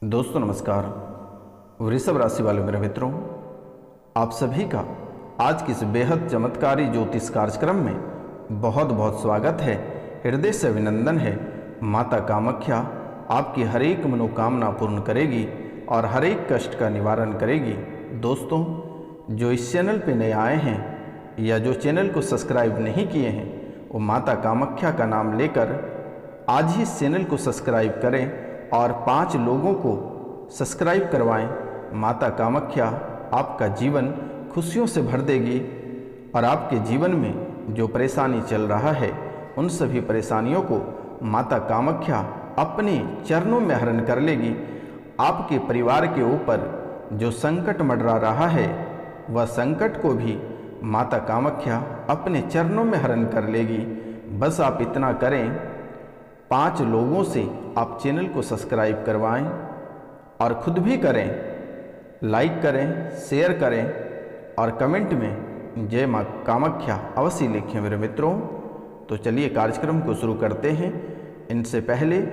दोस्तों नमस्कार। वृषभ राशि वाले मेरे मित्रों, आप सभी का आज की इस बेहद चमत्कारी ज्योतिष कार्यक्रम में बहुत बहुत स्वागत है। हृदय से अभिनंदन है। माता कामाख्या आपकी हर एक मनोकामना पूर्ण करेगी और हर एक कष्ट का निवारण करेगी। दोस्तों, जो इस चैनल पे नए आए हैं या जो चैनल को सब्सक्राइब नहीं किए हैं, वो माता कामाख्या का नाम लेकर आज ही इस चैनल को सब्सक्राइब करें और 5 लोगों को सब्सक्राइब करवाएं। माता कामाख्या आपका जीवन खुशियों से भर देगी और आपके जीवन में जो परेशानी चल रहा है उन सभी परेशानियों को माता कामाख्या अपने चरणों में हरण कर लेगी। आपके परिवार के ऊपर जो संकट मंडरा रहा है वह संकट को भी माता कामाख्या अपने चरणों में हरण कर लेगी। बस आप इतना करें, 5 लोगों से आप चैनल को सब्सक्राइब करवाएं और खुद भी करें, लाइक करें, शेयर करें और कमेंट में जय मां कामाख्या अवश्य लिखें मेरे मित्रों। तो चलिए कार्यक्रम को शुरू करते हैं। इनसे पहले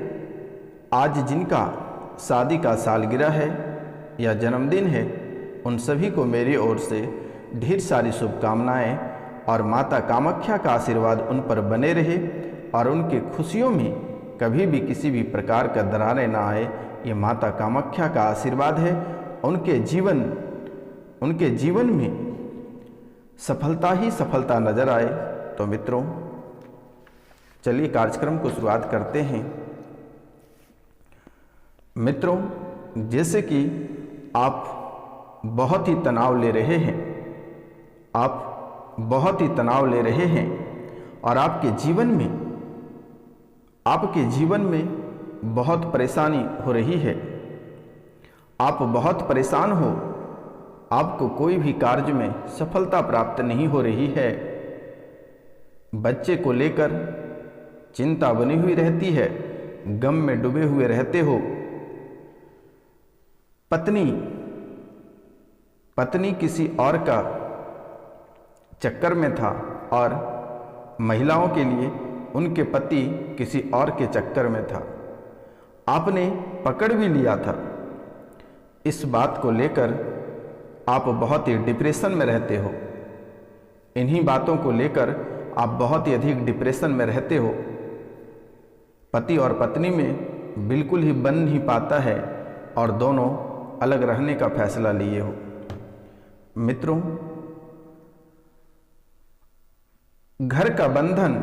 आज जिनका शादी का सालगिरह है या जन्मदिन है, उन सभी को मेरी ओर से ढेर सारी शुभकामनाएं और माता कामाख्या का आशीर्वाद उन पर बने रहे और उनके खुशियों में कभी भी किसी भी प्रकार का दरारें ना आए। ये माता कामाख्या का आशीर्वाद है। उनके जीवन में सफलता ही सफलता नजर आए। तो मित्रों, चलिए कार्यक्रम को शुरुआत करते हैं। मित्रों, जैसे कि आप बहुत ही तनाव ले रहे हैं, और आपके जीवन में बहुत परेशानी हो रही है। आप बहुत परेशान हो, आपको कोई भी कार्य में सफलता प्राप्त नहीं हो रही है। बच्चे को लेकर चिंता बनी हुई रहती है, गम में डूबे हुए रहते हो। पत्नी किसी और का चक्कर में था और महिलाओं के लिए उनके पति किसी और के चक्कर में था। आपने पकड़ भी लिया था। इस बात को लेकर आप बहुत ही डिप्रेशन में रहते हो। इन्हीं बातों को लेकर आप बहुत ही अधिक डिप्रेशन में रहते हो। पति और पत्नी में बिल्कुल ही बन नहीं पाता है और दोनों अलग रहने का फैसला लिए हो। मित्रों, घर का बंधन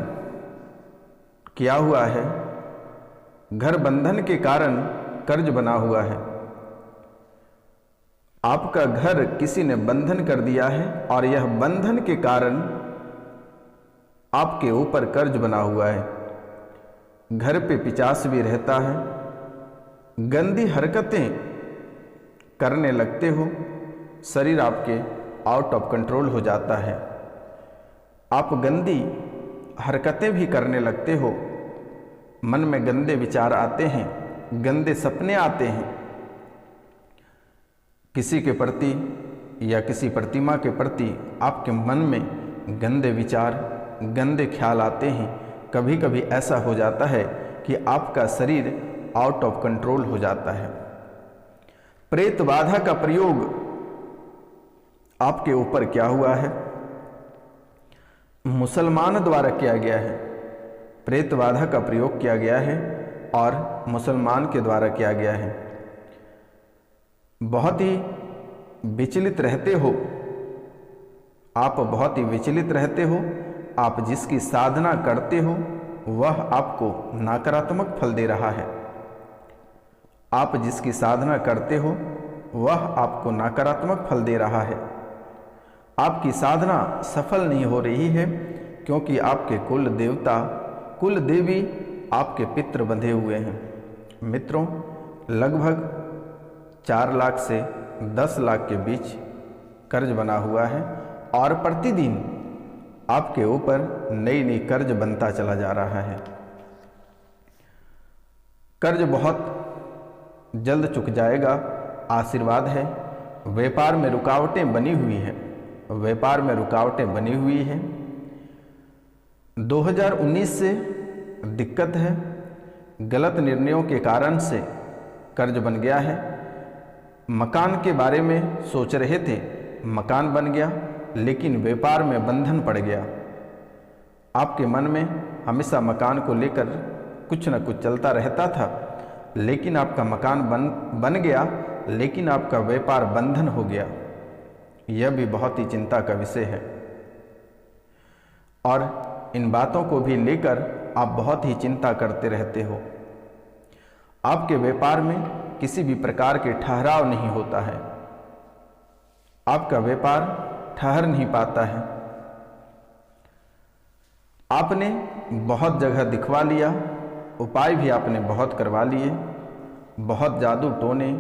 किया हुआ है। घर बंधन के कारण कर्ज बना हुआ है। आपका घर किसी ने बंधन कर दिया है और यह बंधन के कारण आपके ऊपर कर्ज बना हुआ है। घर पे पिचास भी रहता है। गंदी हरकतें करने लगते हो। शरीर आपके आउट ऑफ कंट्रोल हो जाता है। आप गंदी हरकतें भी करने लगते हो। मन में गंदे विचार आते हैं, गंदे सपने आते हैं। किसी के प्रति या किसी प्रतिमा के प्रति आपके मन में गंदे विचार, गंदे ख्याल आते हैं। कभी कभी ऐसा हो जाता है कि आपका शरीर आउट ऑफ कंट्रोल हो जाता है। प्रेत बाधा का प्रयोग आपके ऊपर क्या हुआ है? मुसलमान द्वारा किया गया है। प्रेत बाधा का प्रयोग किया गया है और मुसलमान के द्वारा किया गया है। बहुत ही विचलित रहते हो आप, बहुत ही विचलित रहते हो। आप जिसकी साधना करते हो वह आपको नकारात्मक फल दे रहा है। आप जिसकी साधना करते हो वह आपको नकारात्मक फल दे रहा है। आपकी साधना सफल नहीं हो रही है क्योंकि आपके कुल देवता, कुल देवी आपके पितृ बंधे हुए हैं। मित्रों, लगभग 4 लाख से 10 लाख के बीच कर्ज बना हुआ है और प्रतिदिन आपके ऊपर नई नई कर्ज बनता चला जा रहा है। कर्ज बहुत जल्द चुक जाएगा, आशीर्वाद है। व्यापार में रुकावटें बनी हुई हैं। 2019 से दिक्कत है। गलत निर्णयों के कारण से कर्ज बन गया है। मकान के बारे में सोच रहे थे, मकान बन गया, लेकिन व्यापार में बंधन पड़ गया। आपके मन में हमेशा मकान को लेकर कुछ न कुछ चलता रहता था, लेकिन आपका मकान बन गया, लेकिन आपका व्यापार बंधन हो गया। यह भी बहुत ही चिंता का विषय है और इन बातों को भी लेकर आप बहुत ही चिंता करते रहते हो। आपके व्यापार में किसी भी प्रकार के ठहराव नहीं होता है, आपका व्यापार ठहर नहीं पाता है। आपने बहुत जगह दिखवा लिया, उपाय भी आपने बहुत करवा लिए, बहुत जादू टोने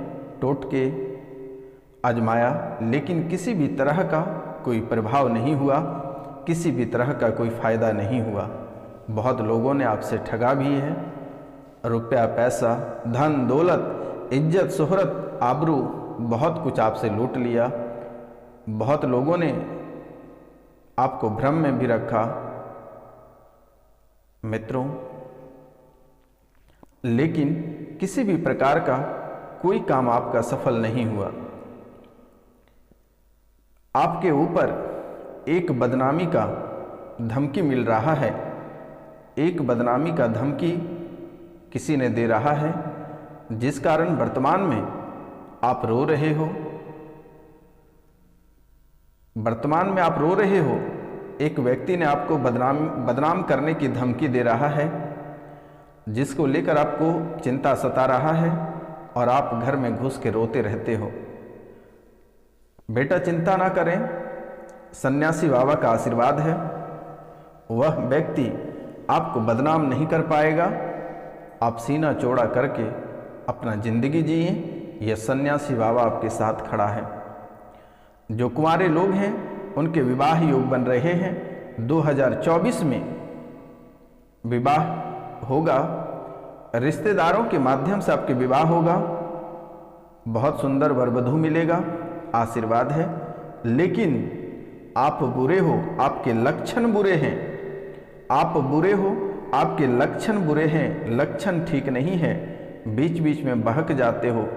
टोटके आजमाया, लेकिन किसी भी तरह का कोई प्रभाव नहीं हुआ, किसी भी तरह का कोई फायदा नहीं हुआ। बहुत लोगों ने आपसे ठगा भी है, रुपया पैसा धन दौलत इज्जत शोहरत आबरू बहुत कुछ आपसे लूट लिया। बहुत लोगों ने आपको भ्रम में भी रखा। मित्रों, लेकिन किसी भी प्रकार का कोई काम आपका सफल नहीं हुआ। आपके ऊपर एक बदनामी का धमकी मिल रहा है, एक बदनामी का धमकी किसी ने दे रहा है, जिस कारण वर्तमान में आप रो रहे हो। वर्तमान में आप रो रहे हो। एक व्यक्ति ने आपको बदनाम करने की धमकी दे रहा है, जिसको लेकर आपको चिंता सता रहा है और आप घर में घुस के रोते रहते हो। बेटा चिंता ना करें, सन्यासी बाबा का आशीर्वाद है। वह व्यक्ति आपको बदनाम नहीं कर पाएगा। आप सीना चौड़ा करके अपना जिंदगी जिए, यह सन्यासी बाबा आपके साथ खड़ा है। जो कुंवारे लोग हैं उनके विवाह योग बन रहे हैं। 2024 में विवाह होगा, रिश्तेदारों के माध्यम से आपके विवाह होगा, बहुत सुंदर वर वधू मिलेगा, आशीर्वाद है। लेकिन आप बुरे हो, आपके लक्षण बुरे हैं। आप बुरे हो, आपके लक्षण बुरे हैं, लक्षण ठीक नहीं है, बीच बीच में बहक जाते हो।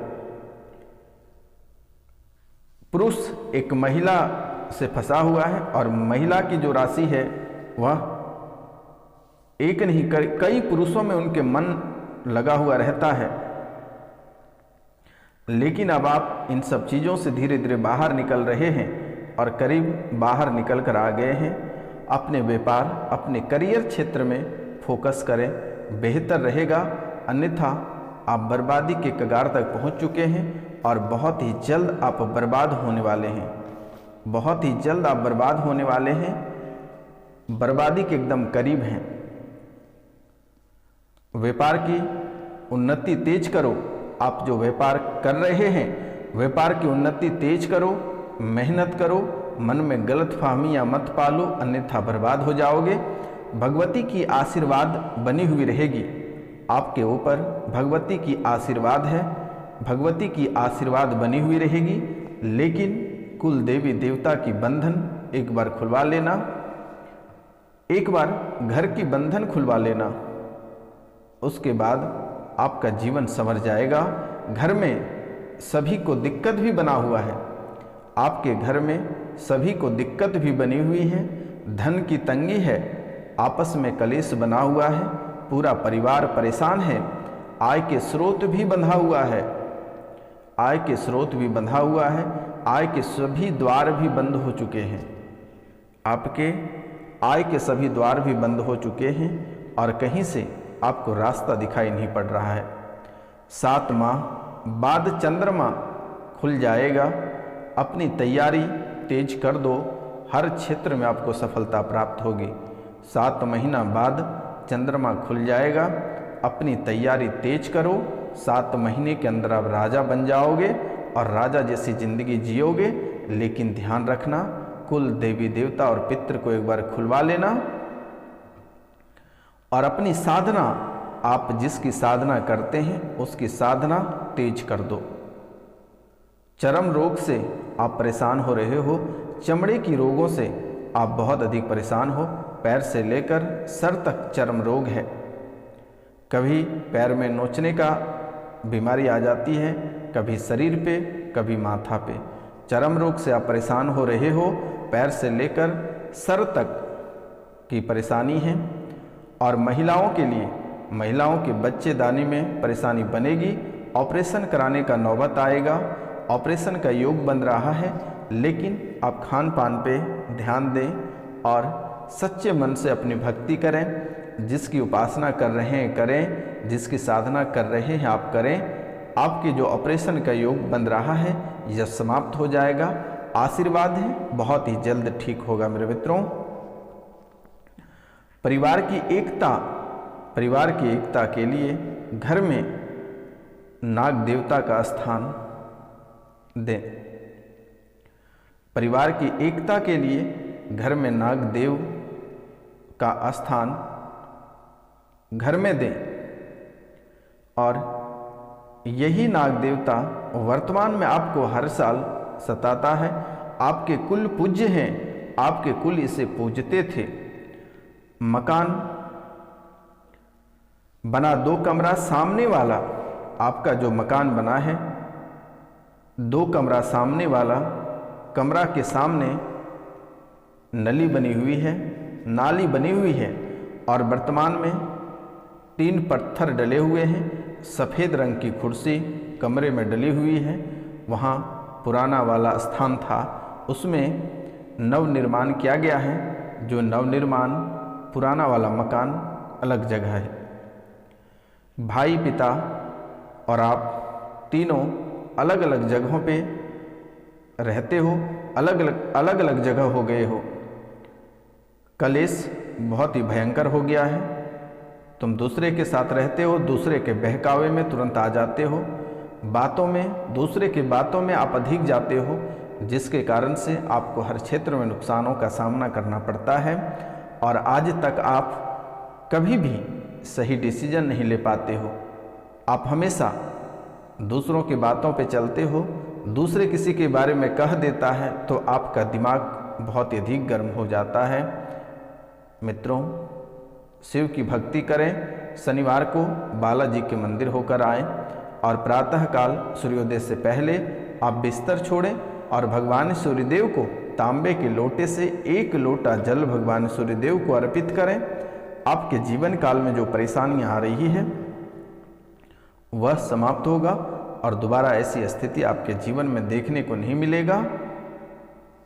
पुरुष एक महिला से फंसा हुआ है और महिला की जो राशि है वह एक नहीं कई पुरुषों में उनके मन लगा हुआ रहता है। लेकिन अब आप इन सब चीज़ों से धीरे धीरे बाहर निकल रहे हैं और करीब बाहर निकल कर आ गए हैं। अपने व्यापार अपने करियर क्षेत्र में फोकस करें, बेहतर रहेगा। अन्यथा आप बर्बादी के कगार तक पहुंच चुके हैं और बहुत ही जल्द आप बर्बाद होने वाले हैं। बहुत ही जल्द आप बर्बाद होने वाले हैं, बर्बादी के एकदम करीब हैं। व्यापार की उन्नति तेज करो। आप जो व्यापार कर रहे हैं, व्यापार की उन्नति तेज करो, मेहनत करो, मन में गलतफहमियां मत पालो, अन्यथा बर्बाद हो जाओगे। भगवती की आशीर्वाद बनी हुई रहेगी आपके ऊपर। भगवती की आशीर्वाद है, भगवती की आशीर्वाद बनी हुई रहेगी। लेकिन कुल देवी देवता की बंधन एक बार खुलवा लेना, एक बार घर की बंधन खुलवा लेना, उसके बाद आपका जीवन संवर जाएगा। घर में सभी को दिक्कत भी बना हुआ है, आपके घर में सभी को दिक्कत भी बनी हुई है। धन की तंगी है, आपस में कलेश बना हुआ है, पूरा परिवार परेशान है। आय के स्रोत भी बंधा हुआ है, आय के स्रोत भी बंधा हुआ है, आय के सभी द्वार भी बंद हो चुके हैं। आपके आय के सभी द्वार भी बंद हो चुके हैं और कहीं से आपको रास्ता दिखाई नहीं पड़ रहा है। 7 माह बाद चंद्रमा खुल जाएगा। अपनी तैयारी तेज कर दो, हर क्षेत्र में आपको सफलता प्राप्त होगी। 7 महीना बाद चंद्रमा खुल जाएगा, अपनी तैयारी तेज करो। 7 महीने के अंदर आप राजा बन जाओगे और राजा जैसी जिंदगी जियोगे। लेकिन ध्यान रखना, कुल देवी देवता और पितृ को एक बार खुलवा लेना और अपनी साधना, आप जिसकी साधना करते हैं उसकी साधना तेज कर दो। चर्म रोग से आप परेशान हो रहे हो, चमड़े की रोगों से आप बहुत अधिक परेशान हो, पैर से लेकर सर तक चर्म रोग है। कभी पैर में नोचने का बीमारी आ जाती है, कभी शरीर पे, कभी माथा पे। चर्म रोग से आप परेशान हो रहे हो, पैर से लेकर सर तक की परेशानी है। और महिलाओं के लिए, महिलाओं के बच्चेदानी में परेशानी बनेगी, ऑपरेशन कराने का नौबत आएगा, ऑपरेशन का योग बन रहा है, लेकिन आप खान पान पे ध्यान दें और सच्चे मन से अपनी भक्ति करें। जिसकी उपासना कर रहे हैं करें, जिसकी साधना कर रहे हैं आप करें। आपके जो ऑपरेशन का योग बन रहा है यह समाप्त हो जाएगा। आशीर्वाद है, बहुत ही जल्द ठीक होगा मेरे मित्रों। परिवार की एकता के लिए घर में नाग देवता का स्थान दें। परिवार की एकता के लिए घर में नाग देव का स्थान घर में दें। और यही नाग देवता वर्तमान में आपको हर साल सताता है। आपके कुल पूज्य हैं, आपके कुल इसे पूजते थे। मकान बना 2 कमरा सामने वाला, आपका जो मकान बना है 2 कमरा सामने वाला, कमरा के सामने नली बनी हुई है, नाली बनी हुई है और वर्तमान में 3 पत्थर डले हुए हैं। सफ़ेद रंग की कुर्सी कमरे में डली हुई है। वहाँ पुराना वाला स्थान था, उसमें नवनिर्माण किया गया है। जो नवनिर्माण पुराना वाला मकान अलग जगह है। भाई, पिता और आप तीनों अलग अलग जगहों पे रहते हो, अलग अलग जगह हो गए हो। कलेश बहुत ही भयंकर हो गया है। तुम दूसरे के साथ रहते हो, दूसरे के बहकावे में तुरंत आ जाते हो, बातों में, दूसरे की बातों में आप अधिक जाते हो, जिसके कारण से आपको हर क्षेत्र में नुकसानों का सामना करना पड़ता है। और आज तक आप कभी भी सही डिसीजन नहीं ले पाते हो। आप हमेशा दूसरों की बातों पे चलते हो, दूसरे किसी के बारे में कह देता है तो आपका दिमाग बहुत ही अधिक गर्म हो जाता है। मित्रों, शिव की भक्ति करें। शनिवार को बालाजी के मंदिर होकर आएं और प्रातःकाल सूर्योदय से पहले आप बिस्तर छोड़ें और भगवान सूर्यदेव को तांबे के लोटे से 1 लोटा जल भगवान सूर्यदेव को अर्पित करें। आपके जीवन काल में जो परेशानियां आ रही है वह समाप्त होगा और दोबारा ऐसी स्थिति आपके जीवन में देखने को नहीं मिलेगा।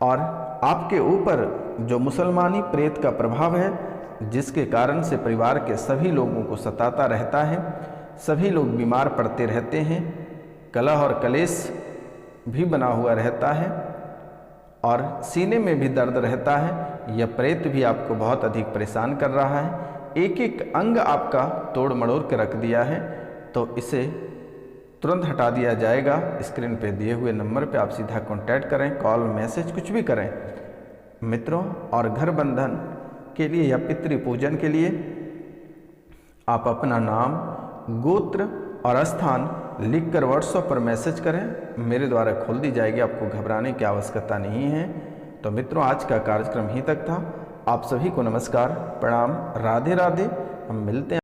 और आपके ऊपर जो मुसलमानी प्रेत का प्रभाव है, जिसके कारण से परिवार के सभी लोगों को सताता रहता है, सभी लोग बीमार पड़ते रहते हैं, कलह और कलेश भी बना हुआ रहता है और सीने में भी दर्द रहता है। यह प्रेत भी आपको बहुत अधिक परेशान कर रहा है, एक एक अंग आपका तोड़ मड़ोड़ के रख दिया है। तो इसे तुरंत हटा दिया जाएगा। स्क्रीन पे दिए हुए नंबर पे आप सीधा कांटेक्ट करें, कॉल, मैसेज कुछ भी करें मित्रों। और घर बंधन के लिए या पितृ पूजन के लिए आप अपना नाम, गोत्र और स्थान लिखकर व्हाट्सएप पर मैसेज करें, मेरे द्वारा खोल दी जाएगी। आपको घबराने की आवश्यकता नहीं है। तो मित्रों, आज का कार्यक्रम यहीं तक था। आप सभी को नमस्कार, प्रणाम, राधे राधे। हम मिलते हैं।